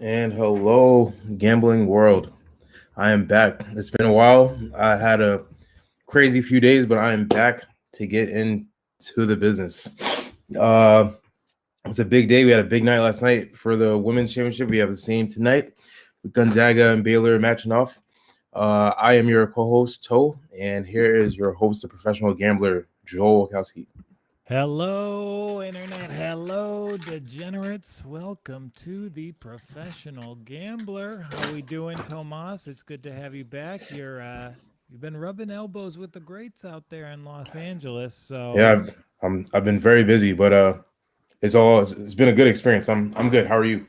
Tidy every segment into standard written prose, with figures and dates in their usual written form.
And hello, gambling world. I am back. It's been a while. I had a crazy few days, but I am back to get into the business. Uh, it's a big day. We had a big night last night for the women's championship. We have the same tonight with Gonzaga and Baylor matching off. I am your co-host Toe, and here is your host, the professional gambler Joel Wachowski. Hello, Internet. Hello, degenerates. Welcome to the Professional Gambler. How we doing, Tomas? It's good to have you back. You've been rubbing elbows with the greats out there in Los Angeles. So, Yeah, I've been very busy, but it's been a good experience. I'm good. How are you?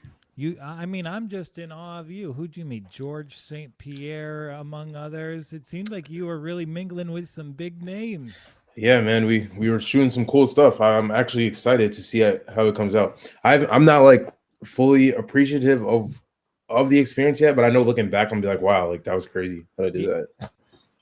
I'm just in awe of you. Who'd you meet? George St. Pierre, among others. It seems like you were really mingling with some big names. Yeah, man, we were shooting some cool stuff. I'm actually excited to see how it comes out. I'm not like fully appreciative of the experience yet, but I know looking back, I'm be like, wow, like that was crazy that I did that.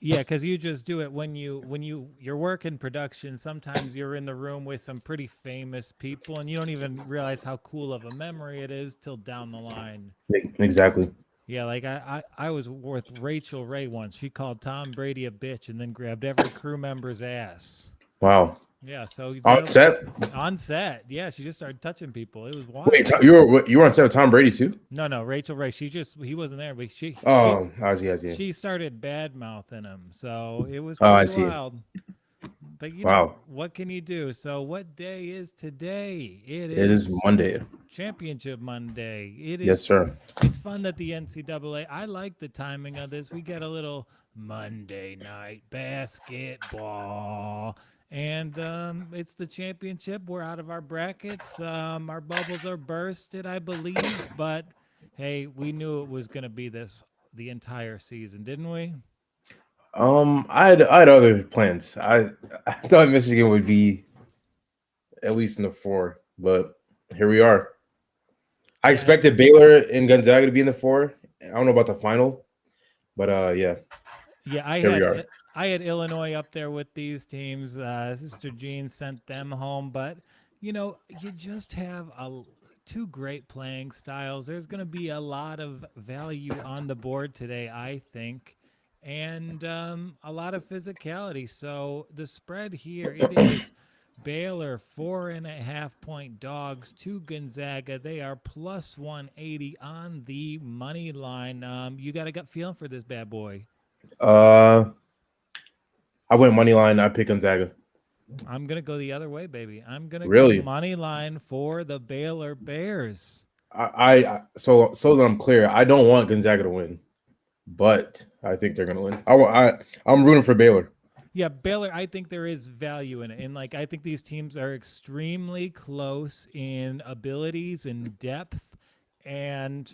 Yeah, because you just do it when you're working production. Sometimes you're in the room with some pretty famous people, and you don't even realize how cool of a memory it is till down the line. Exactly. Yeah, like I was with Rachel Ray once. She called Tom Brady a bitch and then grabbed every crew member's ass. Wow. Yeah, so On that'll set. on set. Yeah, she just started touching people. It was Wait, wild. you were on set with Tom Brady too? No, Rachel Ray. He wasn't there, but she Oh, I see. she started bad mouthing him. So it was Oh, I pretty see. wild. But Wow. what can you do? So what day is today? It It is is Monday. Championship Monday. Yes, sir. It's fun that the NCAA, I like the timing of this. We get a little Monday night basketball. And it's the championship. We're out of our brackets. Our bubbles are bursted, I believe. But hey, we knew it was going to be this the entire season, didn't we? I had other plans. I thought Michigan would be at least in the four, but here we are. I Yeah, expected Baylor and Gonzaga to be in the four. I don't know about the final, but yeah, Yeah, here we are. I had Illinois up there with these teams. Sister Jean sent them home, but you just have two great playing styles. There's going to be a lot of value on the board today, I think, and a lot of physicality. So the spread here it is. Baylor 4.5 point dogs to Gonzaga. They are plus 180 on the money line. You got a gut feeling for this bad boy. Uh, I went money line. I picked Gonzaga. I'm gonna go the other way, baby. I'm gonna go Really? money line for the Baylor Bears. So that I'm clear, I don't want Gonzaga to win, but I think they're gonna win. I'm rooting for Baylor. Yeah, Baylor. I think there is value in it, and I think these teams are extremely close in abilities and depth. And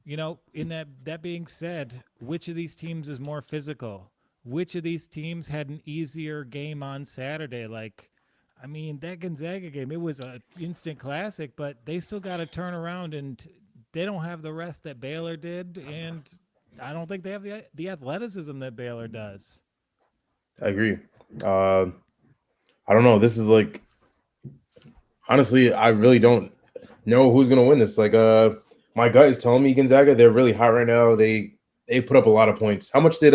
in that being said, which of these teams is more physical? Which of these teams had an easier game on Saturday? That Gonzaga game, it was a instant classic, but they still got to turn around, and they don't have the rest that Baylor did, and I don't think they have the athleticism that Baylor does. I agree. Uh, I don't know. This is like honestly, I really don't know who's gonna win this. My gut is telling me Gonzaga. They're really hot right now. They put up a lot of points. How much did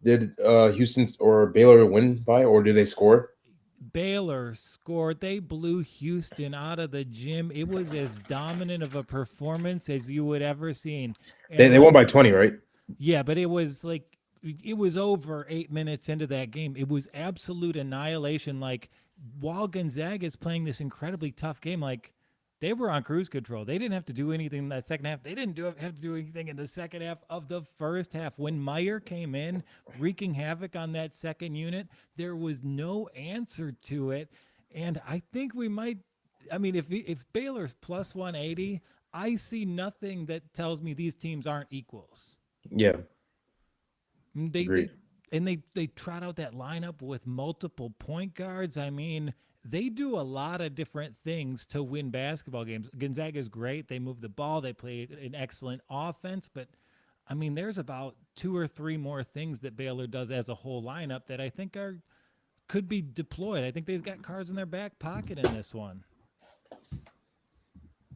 Houston or Baylor win by, or did they score? Baylor scored. They blew Houston out of the gym. It was as dominant of a performance as you would ever seen. They And they won by 20, right? yeah, but it was over 8 minutes into that game. It was absolute annihilation. While Gonzaga is playing this incredibly tough game, they were on cruise control. They didn't have to do anything in that second half. They didn't have to do anything in the second half of the first half. When Meyer came in, wreaking havoc on that second unit, there was no answer to it. And I think we might. I mean, if Baylor's plus 180, I see nothing that tells me these teams aren't equals. Yeah, They, agreed. they and they trot out that lineup with multiple point guards. I mean, they do a lot of different things to win basketball games. Gonzaga's great. They move the ball. They play an excellent offense. But I mean, there's about two or three more things that Baylor does as a whole lineup that I think are could be deployed. I think they've got cards in their back pocket in this one.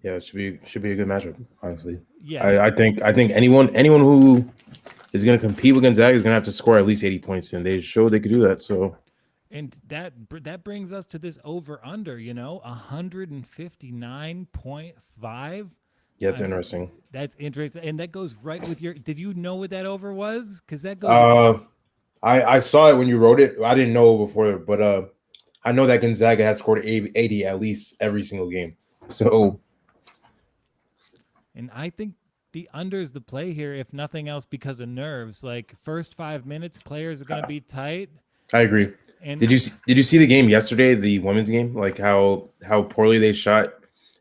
Yeah, it should be a good matchup. Honestly, Yeah, I think anyone who is going to compete with Gonzaga is going to have to score at least 80 points, and they showed they could do that. So and that brings us to this over under. 159.5. yeah, it's I mean, interesting. that's interesting, and that goes right with your. Did you know what that over was? Because that goes. Uh, I saw it when you wrote it. I didn't know before, but I know that Gonzaga has scored 80 at least every single game. So And I think the under is the play here, if nothing else, because of nerves. Like first 5 minutes, players are going to be tight. I agree. And Did you see the game yesterday, the women's game? Like how poorly they shot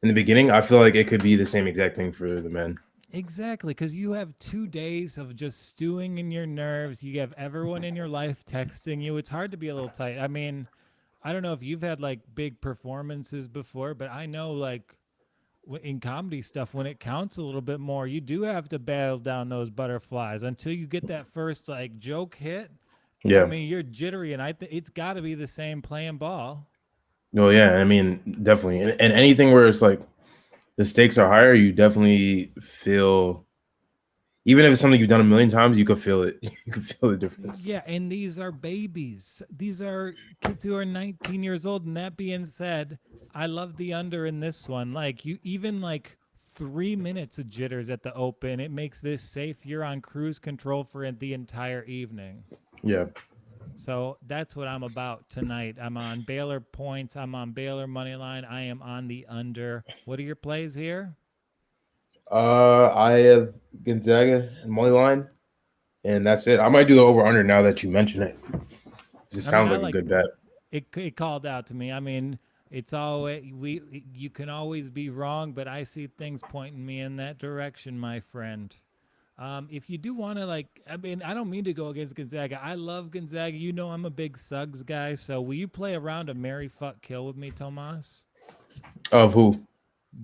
in the beginning? I feel like it could be the same exact thing for the men. exactly, because you have 2 days of just stewing in your nerves. You have everyone in your life texting you. It's hard to be a little tight. I mean, I don't know if you've had like big performances before, but I know like in comedy stuff, when it counts a little bit more, you do have to battle down those butterflies until you get that first like joke hit. I Yeah. mean, you're jittery, and it's got to be the same playing ball. No, yeah. I mean, definitely. And anything where it's like the stakes are higher, you definitely feel. Even if it's something you've done a million times, you could feel it. You could feel the difference. Yeah, and these are babies. These are kids who are 19 years old. And that being said, I love the under in this one. Like you, even like 3 minutes of jitters at the open, it makes this safe. You're on cruise control for the entire evening. Yeah. So that's what I'm about tonight. I'm on Baylor points. I'm on Baylor money line. I am on the under. What are your plays here? I have Gonzaga and money line, and that's it. I might do the over under now that you mention it. This I mean, sounds I like a like good bet. it called out to me. I mean, it's always you can always be wrong, but I see things pointing me in that direction, my friend. If you do want to I mean, I don't mean to go against Gonzaga. I love Gonzaga. You know, I'm a big Suggs guy. So will you play a round of Marry Fuck Kill with me, Tomas? Of who?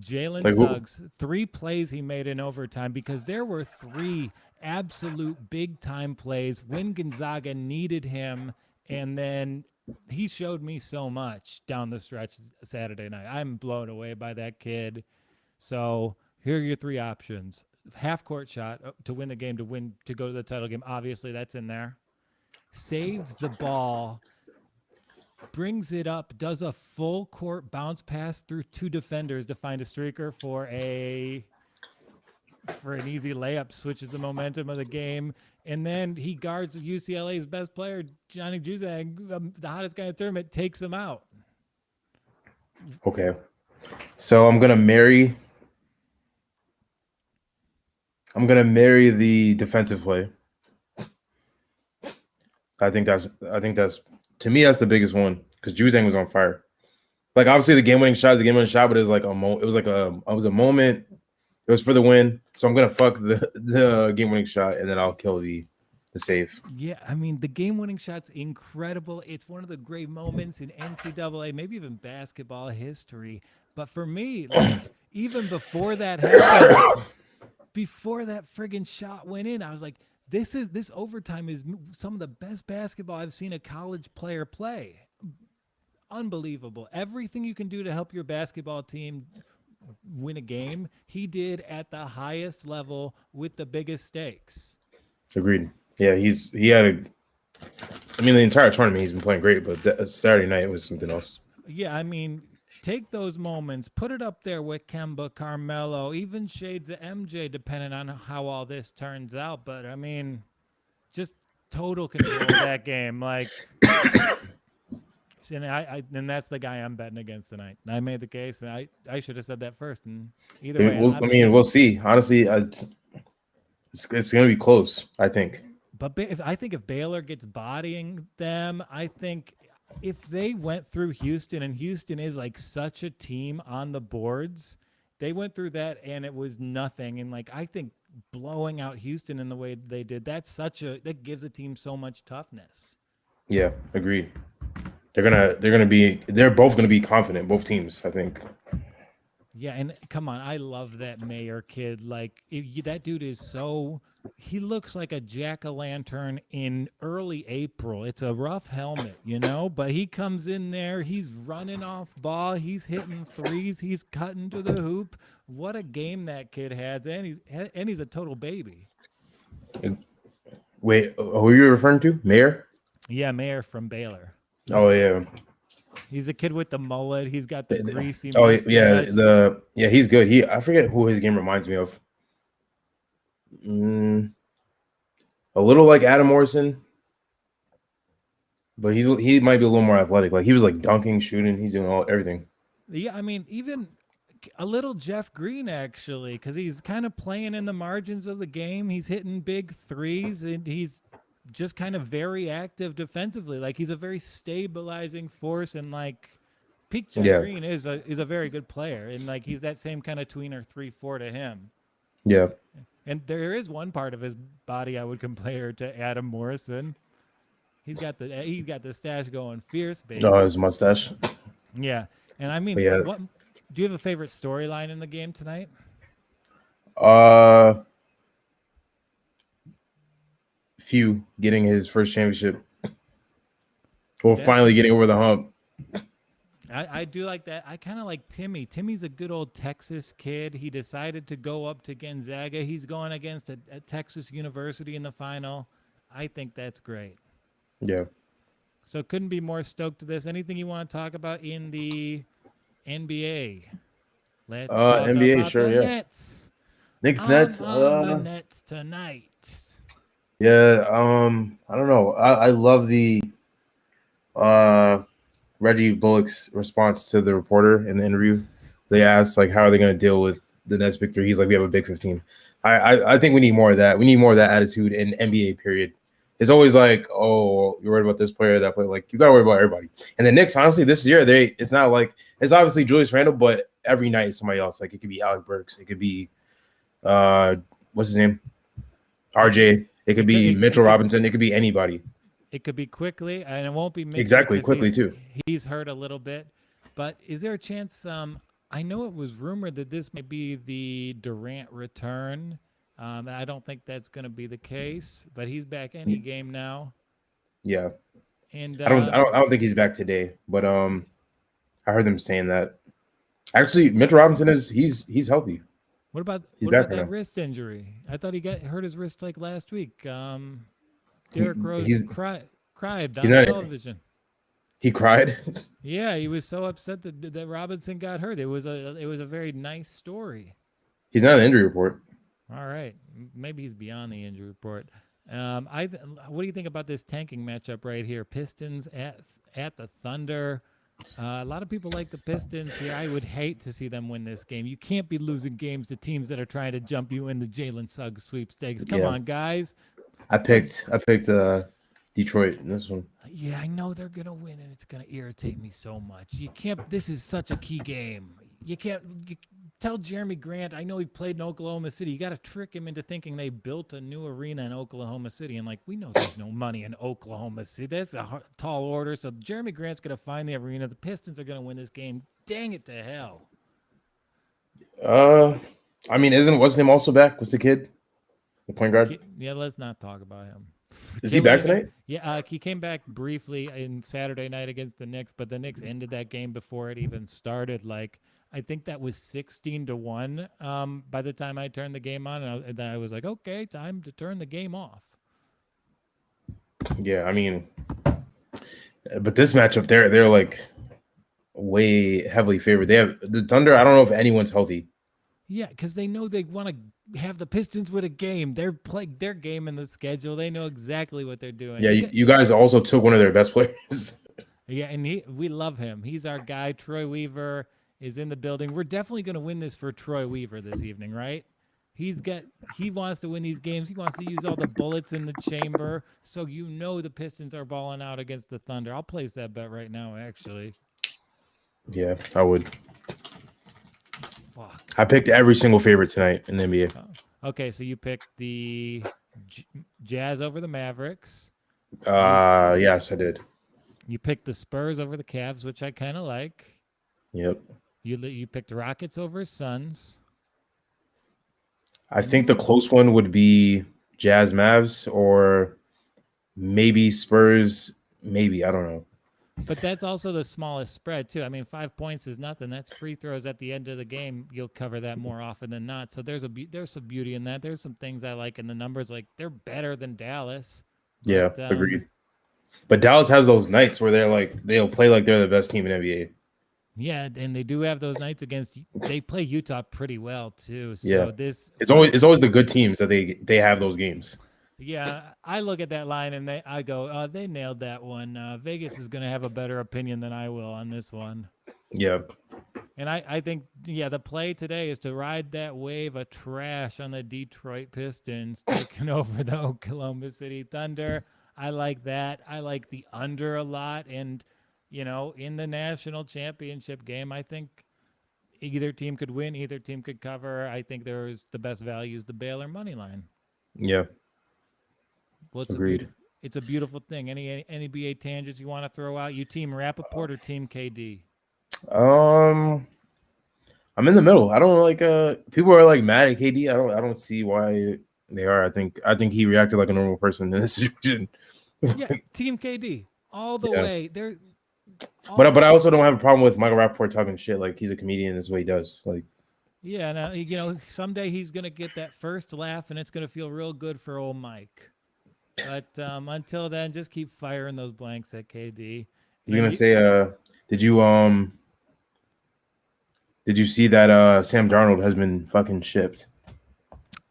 Jalen Like who? Suggs, 3 plays he made in overtime because there were 3 absolute big time plays when Gonzaga needed him. And then he showed me so much down the stretch Saturday night. I'm blown away by that kid. So here are your 3 options. Half court shot to win the game, to go to the title game. Obviously, that's in there. Saves the ball, brings it up, does a full court bounce pass through 2 defenders to find a streaker for an easy layup, switches the momentum of the game, and then he guards UCLA's best player, Johnny Juzang, the hottest guy in the tournament, takes him out. Okay. So I'm gonna marry the defensive play. I think that's to me that's the biggest one because Juzang was on fire. Like obviously the game winning shot is the game winning shot, but it was like it was a moment. It was for the win. So I'm gonna fuck the game winning shot and then I'll kill the save. Yeah, I mean, the game-winning shot's incredible. It's one of the great moments in NCAA, maybe even basketball history. But for me, like, even before that happened, before that friggin' shot went in, I was like, this overtime is some of the best basketball I've seen a college player play. Unbelievable. Everything you can do to help your basketball team win a game, he did at the highest level with the biggest stakes. Agreed. Yeah, he had a. I mean, the entire tournament he's been playing great, but Saturday night was something else. Yeah, I mean, take those moments, put it up there with Kemba, Carmelo, even shades of MJ, depending on how all this turns out. But I mean, just total control of that game. Like, and that's the guy I'm betting against tonight. I made the case, and I should have said that first. And either way, We'll see. Honestly, it's gonna be close. I think. But if Baylor gets bodying them, I think if they went through Houston, and Houston is like such a team on the boards, they went through that and it was nothing. And like I think blowing out Houston in the way they did, that gives a team so much toughness. Yeah, agreed. They're both gonna be confident. Both teams, I think. Yeah, and come on, I love that Mayer kid. Like that dude is so. He looks like a jack-o'-lantern in early April. It's a rough helmet, but he comes in there. He's running off ball. He's hitting threes. He's cutting to the hoop. What a game that kid has, and he's a total baby. Wait, who are you referring to? Mayor? Yeah, Mayer from Baylor. Oh yeah. He's the kid with the mullet. He's got the greasy Oh mustache. yeah, he's good. I forget who his game reminds me of. A little like Adam Morrison, but he might be a little more athletic. Like he was like dunking, shooting. He's doing everything. Yeah, I mean, even a little Jeff Green actually, because he's kind of playing in the margins of the game. He's hitting big threes, and he's just kind of very active defensively. Like he's a very stabilizing force, and like peak Jeff Green is a very good player, and like he's that same kind of tweener 3-4 to him. Yeah. And there is one part of his body I would compare to Adam Morrison. He's got the stash going fierce, baby. Oh, his mustache. Yeah, and I mean, what do you have a favorite storyline in the game tonight? Few getting his first championship. Well, finally getting over the hump. I do like that. I kind of like Timmy. Timmy's a good old Texas kid. He decided to go up to Gonzaga. He's going against a Texas University in the final. I think that's great. Yeah. So couldn't be more stoked to this. Anything you want to talk about in the NBA? Let's talk NBA, about sure, the yeah. Nets. Knicks Nets. On the Nets tonight. Yeah. I don't know. I love the Reggie Bullock's response to the reporter in the interview. They asked like, how are they going to deal with the Nets big three? He's like, we have a big 15. I think we need more of that. We need more of that attitude in NBA period. It's always like, oh, you're worried about this player, that player. Like, you got to worry about everybody. And the Knicks, honestly, this year, it's not like – it's obviously Julius Randle, but every night is somebody else. Like, it could be Alec Burks. It could be what's his name? RJ. It could be Mitchell Robinson. It could be anybody. It could be Quickly, and it won't be Mitchell. Exactly, Quickly, too. He's hurt a little bit. But is there a chance I know it was rumored that this might be the Durant return. I don't think that's going to be the case, but he's back any game now. Yeah, and I don't think he's back today, but I heard them saying that. Actually, Mitchell Robinson he's healthy. What about that wrist injury? I thought he hurt his wrist like last week. Derrick Rose cried on television. He cried. Yeah, he was so upset that Robinson got hurt. It was a very nice story. He's not an injury report. All right, maybe he's beyond the injury report. What do you think about this tanking matchup right here? Pistons at the Thunder. A lot of people like the Pistons here. I would hate to see them win this game. You can't be losing games to teams that are trying to jump you in the Jalen Suggs sweepstakes. Come on, guys. I picked Detroit in this one. Yeah, I know they're gonna win, and it's gonna irritate me so much. You can't. This is such a key game. You can't. Tell Jeremy Grant, I know he played in Oklahoma City. You got to trick him into thinking they built a new arena in Oklahoma City. And, like, we know there's no money in Oklahoma City. That's a tall order. So Jeremy Grant's going to find the arena. The Pistons are going to win this game. Dang it to hell. I mean, what's his name also back? What's the kid? The point guard? Yeah, let's not talk about him. Is he back tonight? Yeah, he came back briefly in Saturday night against the Knicks, but the Knicks ended that game before it even started. Like, I think that was 16-1 by the time I turned the game on, and I was like, okay, time to turn the game off. Yeah, I mean, but this matchup, they're like way heavily favored. They have the Thunder. I don't know if anyone's healthy. Yeah, because they know they want to have the Pistons win a game. They're playing their game in the schedule. They know exactly what they're doing. Yeah, you guys also took one of their best players. Yeah, and we love him. He's our guy. Troy Weaver is in the building. We're definitely going to win this for Troy Weaver this evening, right? He wants to win these games. He wants to use all the bullets in the chamber. So the Pistons are balling out against the Thunder. I'll place that bet right now, actually. Yeah, I would. Fuck. I picked every single favorite tonight in the NBA. Oh. Okay, so you picked the Jazz over the Mavericks. Yes, I did. You picked the Spurs over the Cavs, which I kind of like. Yep. You picked Rockets over Suns. I think the close one would be Jazz Mavs or maybe Spurs. Maybe, I don't know. But that's also the smallest spread too. I mean, 5 points is nothing. That's free throws at the end of the game. You'll cover that more often than not. So there's some beauty in that. There's some things I like in the numbers. Like they're better than Dallas. Yeah, But, agreed. But Dallas has those nights where they'll play like they're the best team in NBA. Yeah, and they do have those nights against. They play Utah pretty well too. So Yeah, this it's always the good teams that they have those games. Yeah, I look at that line and I go, oh, they nailed that one. Vegas is going to have a better opinion than I will on this one. Yeah. And I think, the play today is to ride that wave of trash on the Detroit Pistons taking over the Oklahoma City Thunder. I like that. I like the under a lot. And, in the national championship game, I think either team could win, either team could cover. I think there's the best value is the Baylor money line. Yeah. Well, Agreed. It's a beautiful thing. Any NBA tangents you want to throw out? You team Rappaport or team KD? I'm in the middle. I don't like people are like mad at KD. I don't see why they are. I think he reacted like a normal person in this situation. Yeah, team KD all the way. But I also don't have a problem with Michael Rappaport talking shit. Like he's a comedian. This is what he does. Like yeah, now someday he's gonna get that first laugh, and it's gonna feel real good for old Mike. But until then, just keep firing those blanks at KD. I was gonna say, did you see that Sam Darnold has been fucking shipped?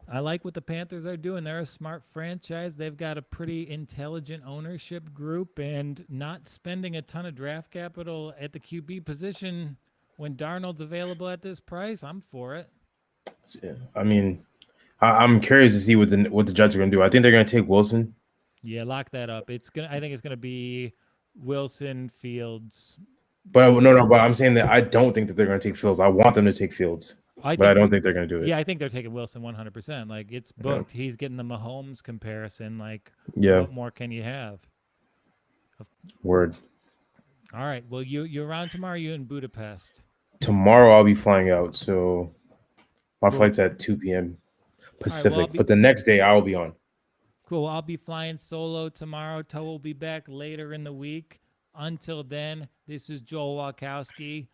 I like what the Panthers are doing. They're a smart franchise. They've got a pretty intelligent ownership group, and not spending a ton of draft capital at the QB position when Darnold's available at this price. I'm for it. I mean, I'm curious to see what the Jets are gonna do. I think they're gonna take Wilson. Yeah, lock that up. I think it's gonna be Wilson, Fields. But no. But I'm saying that I don't think that they're gonna take Fields. I want them to take Fields, but I don't think they're gonna do it. Yeah, I think they're taking Wilson 100%. Like it's booked. Yeah. He's getting the Mahomes comparison. Like, what more can you have? Word. All right. Well, you're around tomorrow. You in Budapest? Tomorrow I'll be flying out, so my flight's at 2 p.m. Pacific. Right, but the next day I'll be on. Cool. I'll be flying solo tomorrow. Toe will be back later in the week. Until then, this is Joel Walkowski.